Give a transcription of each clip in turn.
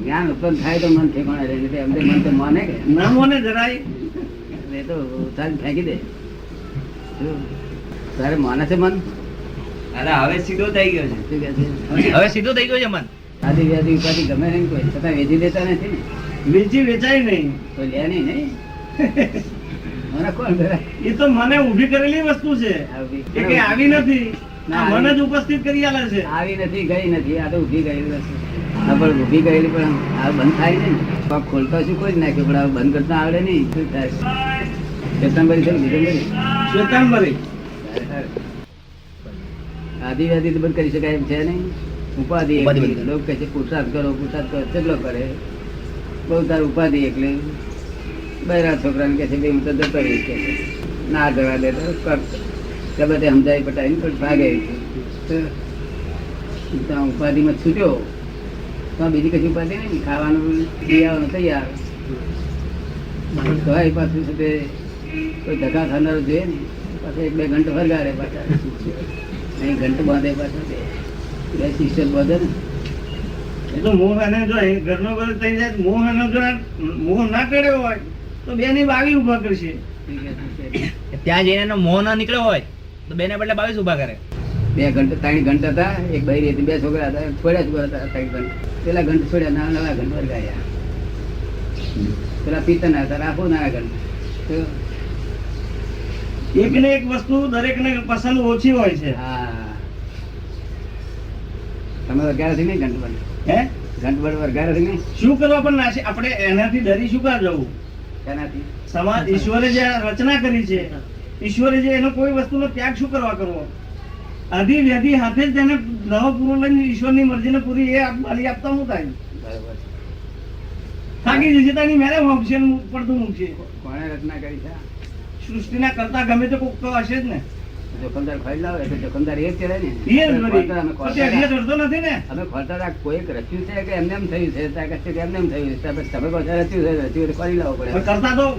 જ્ઞાન ઉત્પન્ન થાય તો મન ઠેકાણે રહે, એટલે એમને મન તો માને કે ના મને જરાય એ તો ઉતારી ફેંકી દે. શું? તારે માને છે મન? અરે હવે સીધો થઈ ગયો છે. શું કહે છે? હવે સીધો થઈ ગયો છે મન. આદિ વ્યાધિ ઉપાધિ ગમે નહીં કોઈ, છતાં વેચી દેતા નથી ને, વેચી વેચાય નહીં. કોઈ લે નહીં. નહીં મને કોણ કરે? એ તો મને ઊભી કરેલી વસ્તુ છે. એ કઈ આવી નથી, આ મને જ ઉપસ્થિત કરી આલે છે. આવી નથી, ગઈ નથી, આ તો ઊભી ગયેલી વસ્તુ. હા પણ ઊભી ગયેલી પણ આ બંધ થાય ને, પગ ખોલતા શું કોઈ જ નાખ્યું, પણ આ બંધ કરતા આવડે નહીં. શું થાય? ચેતનભરી છે ને બીજનભરી? શ્વેતાંબરી આદિ વ્યાધિ તો બંધ કરી શકાય એમ છે નહીં. ઉપાધિ એકલી. લોકો કહે છે પુરુષાર્થ કરો, પુરુષાર્થ કરો, કેટલો કરે? બહુ તાર ઉપાધિ એટલે બૈરા છોકરાને કહે છે ભાઈ હું તો જતો રહીશ કે છે. ના જવા દે તો કર બધે સમજાવી પટાવીને પણ ભાગે. ત્યાં ઉપાધિમાં છૂટ્યો તો બીજી કશી ઉપાધિ નહીં, ખાવાનું પીવાનું તૈયાર. તો એ પાછું છે તે કોઈ ધક્કા ખાનારો જોઈએ ને, પાછું 1-2 ઘંટો વરગાડે, પાછા અહીં ઘંટો બાંધે, પાછા બે શિક્ષક બાંધે ને. એ તો મોહ એને જો ઘરનો ઘર થઈ જાય, મોહ એનો જો મોહ ના કર્યો હોય તો બે ની 22 ઉભા કરશે. ત્યાં જઈને એનો મોહ ના નીકળ્યો હોય તો બેને બદલે 22 ઉભા કરે. 2 ઘંટા 3 ઘંટા હતા, એક બૈરી હતી, 2 છોકરા હતા, છોડ્યા છોકરા હતા. 3 ઘંટા પેલા ઘંટ છોડ્યા, નવા ઘંટ વરગાડ્યા. પેલા પિત્તના હતા, રાખો નાના ઘંટ. એક ને એક વસ્તુ દરેક ને પસંદ ઓછી હોય છે. હા, તમે વરગાડ્યા છે નહીં ઘંટ બંધ? હે ઘંટ બંધ વરગાડ્યા છે નહીં? શું કરવા પણ ના છે આપણે એનાથી ડરી શું કા જવું? એનાથી સમાજ ઈશ્વરે જે રચના કરી છે, ઈશ્વરે જે એનો કોઈ વસ્તુનો ત્યાગ શું કરવા કરવો? આદિ વ્યાધિ હાથે જ તેને નવો પૂરો લઈને ઈશ્વરની મરજીને પૂરી એ બલી આપતા હું થાય બરોબર. થાકી જશે તાની મેરે મૂકશે ને પડતું મૂકશે. કોણે રચના કરી છે? સૃષ્ટિના કરતા ગમે તે કોક તો હશે જ ને. જોખમદાર ખોઈ લાવે એટલે જોખમદાર એ જ કહેવાય ને. એ જ અમે બધી. ખોલતા પછી હરિયા ચડતો નથી ને. અમે ખોલતા હતા કોઈક રચ્યું છે કે એમને એમ થયું છે, ત્યાં કહે છે કે એમને એમ થયું છે. તમે કહો છો રચ્યું છે, રચ્યું એટલે કરી લાવવું પણ પડે.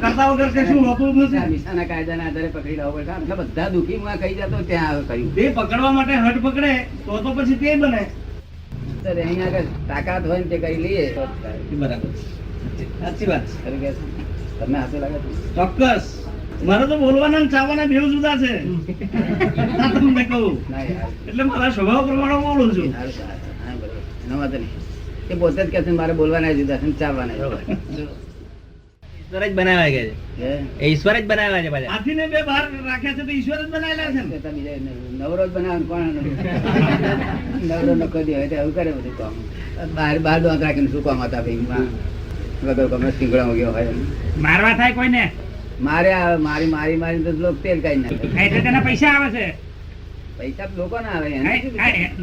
કરતા વગર કશું હોતું જ આ નથી. નિશાના કાયદાના આધારે પકડી લાવવું પડે. આટલા બધા દુઃખી માં કહી જતો ત્યાં કર્યું. તે પકડવા માટે હટ પકડે તો પછી તે બને. તો અહીંયા આગળ તાકાત હોય ને તે કરી લઈએ તો જ થાય. બરાબર, સાચી વાત છે. ખરું કે છે? તમને હાથું લાગે છે? ચોક્કસ. મારે તો બોલવાના ને ચાવવાના બેવ જુદા છે. આ તમને કહું ના યાર, એટલે મારા સ્વભાવ પ્રમાણે બોલું છું. સારું સારું. હા બરોબર, એનો વાંધો નહીં. એ પોતે જ કહે છે મારે બોલવાના જુદા છે ને ચાવવાના જુદા. ઈશ્વર જ બનાવ્યા કે છે. હે? એ ઈશ્વર જ બનાવ્યા છે પાછા. હાથીને બે બહાર રાખ્યા છે તો ઈશ્વર જ બનાવેલા છે ને. તે બીજા નવરો જ બનાવે ને કોણ નવરો નખો દે હોય તો આવું કરે બધું કામ. બહાર દોંત રાખીને શું કામ હતા ભાઈ? વગર કમરે સિંગડા ગયો હોય એમ. મારવા થાય કોઈને મારી તો લોકો તેલ કાઢી નાખે. એટલે તેના પૈસા આવે છે. પૈસા લોકો ના આવે એને શું?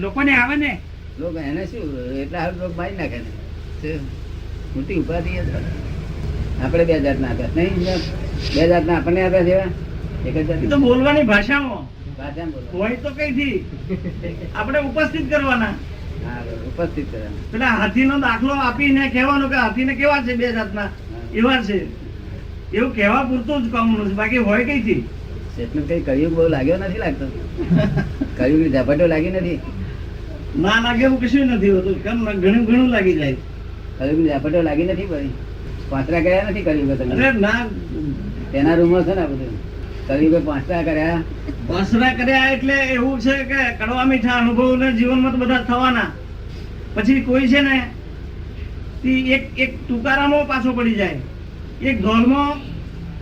લોકોને આવે ને. લોકો એને શું એટલા હાલ લોકો મારી નાખે ને. શું? મોટી ઉપાધિ છે. આપણે 2 જાતના આપ્યા નહીં? 2 જાતના આપણને આપ્યા છે, એક જ એ તો જાત બોલવાની ભાષામાં ભાષા બોલો. હોય તો કઈથી આપણે ઉપસ્થિત કરવાના. હા બરોબર, ઉપસ્થિત કરવાના. પેલા હાથીનો દાખલો આપીને કહેવાનો કે હાથીને કેવા છે 2 જાતના એવા છે, એવું કહેવા પૂરતું જ કામનું છે, બાકી હોય કઈથી? શેઠને કઈ કળિયુગ બહુ લાગ્યો નથી લાગતો? કળિયુગની ઝપાટો લાગી નથી? ના લાગે એવું કશું નથી હોતું. કેમ ઘણું ઘણું લાગી જાય. કળિયુગની ઝપાટો લાગી નથી પડી? પાંચરા કર્યા નથી કળિયુગે અરે તમે? ના, તેના રૂમમાં છે ને આ બધું. કળિયુગે પાંચરા કર્યા. વાસણા કર્યા એટલે એવું છે કે કડવા મીઠા અનુભવ ને જીવનમાં તો બધા થવાના. પછી કોઈ છે ને એક તુકારામાં પાછો પડી જાય, એક ધોલમાં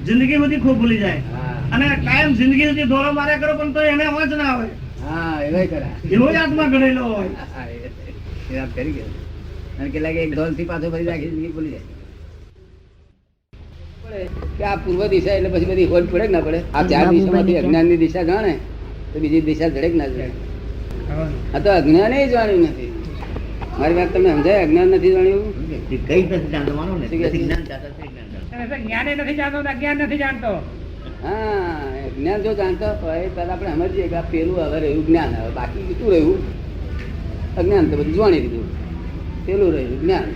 જિંદગી બધી ખૂબ ભૂલી જાય, હા અને કાયમ જિંદગી સુધી ધોલો માર્યા કરો પણ તો એને વાંચ ના આવે. હા એવાય કર્યા. એવો જ આત્મા ગણેલો હોય. હા, એ વાત કરી ગયા. અને કેટલાક એક ઢોલથી પાછો ફરી રાખી જિંદગી ભૂલી જાય. કે આ પૂર્વ દિશા એટલે પછી બધી હોજ પડે કે ના પડે? આ 4 દિશામાંથી અજ્ઞાનની દિશા જાણે તો બીજી દિશા જડે કે ના જડે? આ તો અજ્ઞાન જાણ્યું નથી. મારી વાત તમને સમજાય? અજ્ઞાન નથી જાણ્યું. કઈ નથી જાણવાનું ને. શું કહે છે? જ્ઞાને નથી જાણતો, અજ્ઞાન નથી જાણતો. હા, જ્ઞાન જો જાણતો હોય પહેલા આપણે સમજીએ કે આ પેલું હવે રહ્યું જ્ઞાન. હવે બાકી શું રહ્યું? અજ્ઞાન તો બધું જાણી દીધું. પેલું રહ્યું જ્ઞાન.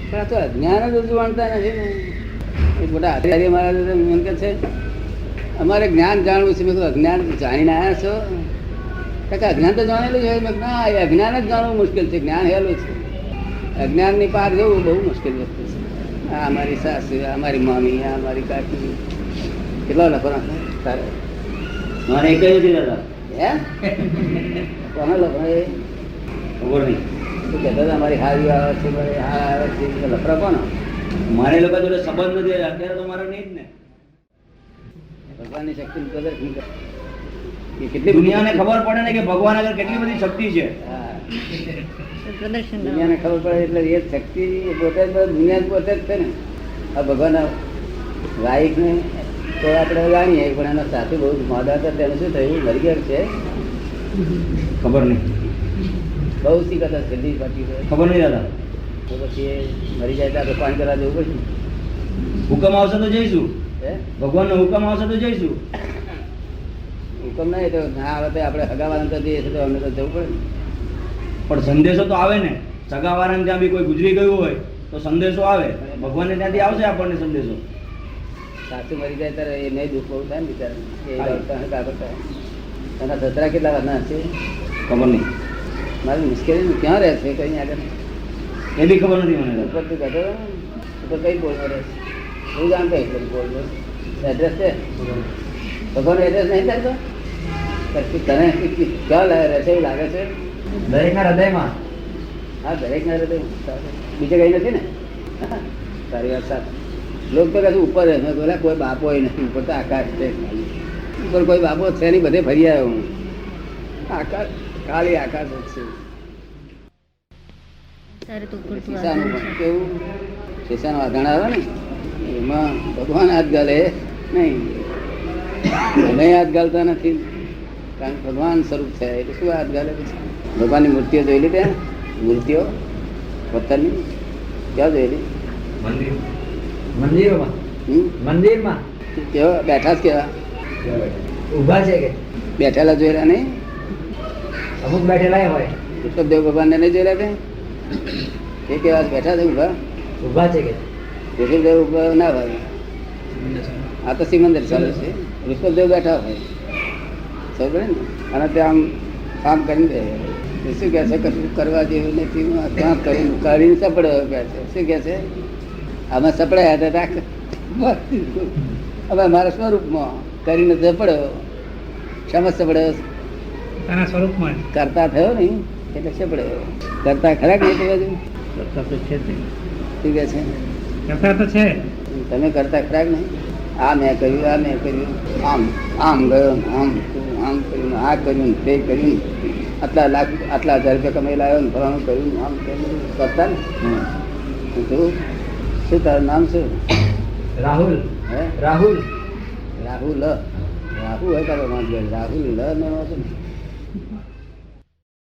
પણ આ તો અજ્ઞાન જ જાણતા નથી ને. એક મોટા આચાર્ય મહારાજ એમ કે છે અમારે જ્ઞાન જાણવું છે. મેં કહ્યું અજ્ઞાન જાણીને આવ્યા છો? કે અજ્ઞાન તો જાણેલું છે. મેં ના, એ અજ્ઞાન જ જાણવું મુશ્કેલ છે, જ્ઞાન હેલું છે. અજ્ઞાનની પાર જવું બહુ મુશ્કેલ વસ્તુ છે. આ અમારી સાસુ, આ અમારી મામી, આ અમારી કાકી, કેટલો લખો નાખો તારે મારે એક જ નથી દાદા, હે કોને લખો એ ખબર નહીં. તું કહેતો હતો અમારી હારી આવે છે, મારી હા આવે છે, એ લફરા કોનો? મારે લોકો જોડે સંબંધ નથી, અત્યારે તો મારે નહીં જ ને. ભગવાનની શક્તિનું પ્રદર્શન કરે. એ કેટલી દુનિયાને ખબર પડે ને કે ભગવાન આગળ કેટલી બધી શક્તિ છે. હા, પ્રદર્શન દુનિયાને ખબર પડે એટલે એ શક્તિ એ પોતે જ દુનિયા જ પોતે જ છે ને. આ ભગવાન વાઈફ ને તો આપણે જાણીએ, પણ એના સાથે બહુ મોડા હતા તેનું શું થયું? મરી ગયા છે, ખબર નહીં, બહુ શીખ હતા છેલ્લી પાછી તો. ખબર નહીં દાદા. તો પછી એ મરી જાય તો આપણે પાણી કરવા જવું પડશે. હુકમ આવશે તો જઈશું, હે ભગવાનનો હુકમ આવશે તો જઈશું. હુકમ નહીં તો ના આવે તો આપણે હગાવાના તો જઈએ છીએ તો અમને તો જવું પડે ને. પણ સંદેશો તો આવે ને, સગાવાળાને ત્યાં બી કોઈ ગુજરી ગયું હોય તો સંદેશો આવે, ભગવાનને ત્યાંથી આવશે આપણને સંદેશો. સાસુ મરી જાય ત્યારે એ નહીં દુઃખ બહુ થાય ને બિચારા. એ કા કરતા એના સસરા કેટલા વારના છે ખબર નહીં, મારી મુશ્કેલી ક્યાં રહે છે? કઈ આગળ એ બી ખબર નથી મને દાદા. ઉપર તું કહેતો ઉપર કઈ બોલમાં રહે છે? હું જાણતો એટલે બોલમાં એડ્રેસ છે, ભગવાનનું એડ્રેસ નહીં ચાલતો? પછી તને ક્યાં રહે છે એવું લાગે છે? દરેકના હૃદયમાં. હા, દરેકના હૃદય બીજે કઈ નથી ને. તારી વાત સાચી. લોકો તો કશું ઉપર રહે, બોલા કોઈ બાપો નથી, ઉપર તો આકાશ છે. ઉપર કોઈ બાપો છે નહીં, બધે ફરી આવ્યો હું. આકાશ ખાલી આકાશ જ છે. શીશાનું પણ કેવું? શીશાનો આધાર આવે ને એમાં ભગવાન હાથ ગાલે નહીં, અમે હાથ ગાલતા નથી, કારણ કે ભગવાન સ્વરૂપ છે એટલે શું હાથ ગાલે? પછી ભગવાનની મૂર્તિઓ જોઈ લીધી, મૂર્તિઓ પથ્થરની ક્યાં જોયેલી? મંદિરોમાં, મંદિરમાં કેવા બેઠા જ કેવા ઉભા છે કે બેઠેલા જોયેલા નહીં? અમુક બેઠેલા હોય, ઋષભદેવ ભગવાનને નહીં જોયેલા? તે એ કેવા બેઠા છે ઉભા? ઉભા છે કે ઋષભદેવ ઉભા ના હોય, આ તો સિમંદર ચાલે છે. ઋષભદેવ બેઠા હોય સમજ ને, અને ત્યાં આમ કામ કરીને બે શું કહે છે? કશું કરવા જેવું નથી, ત્યાં કરીને સપડ્યો કહે છે. શું કહે છે? આમાં સપડાયા હતા રાખ હવે મારા સ્વરૂપમાં કરીને સપડ્યો. શેમાં સપડ્યો? તારા સ્વરૂપમાં કરતા થયો ને એટલે સપડ્યો. કરતા ખરા કે નહીં? બાજુ કરતા તો છે જ. શું કહે છે? કરતા તો છે. તમે કરતા ખરા કે નહીં? આ મેં કર્યું, આ મેં કર્યું, આમ આમ ગયો, આમ આમ કર્યું, આ કર્યું, તે કર્યું, આટલા લાખ આટલા હજાર રૂપિયા કમાઈ લાવ્યો ને ફલાણું કર્યું, આમ કર્યું કરતા ને. શું તારું નામ શું? રાહુલ. હે રાહુલ. રાહુલ રાહુ હોય તારો વાંધો, રાહુલ લ મેં વાંધો ને.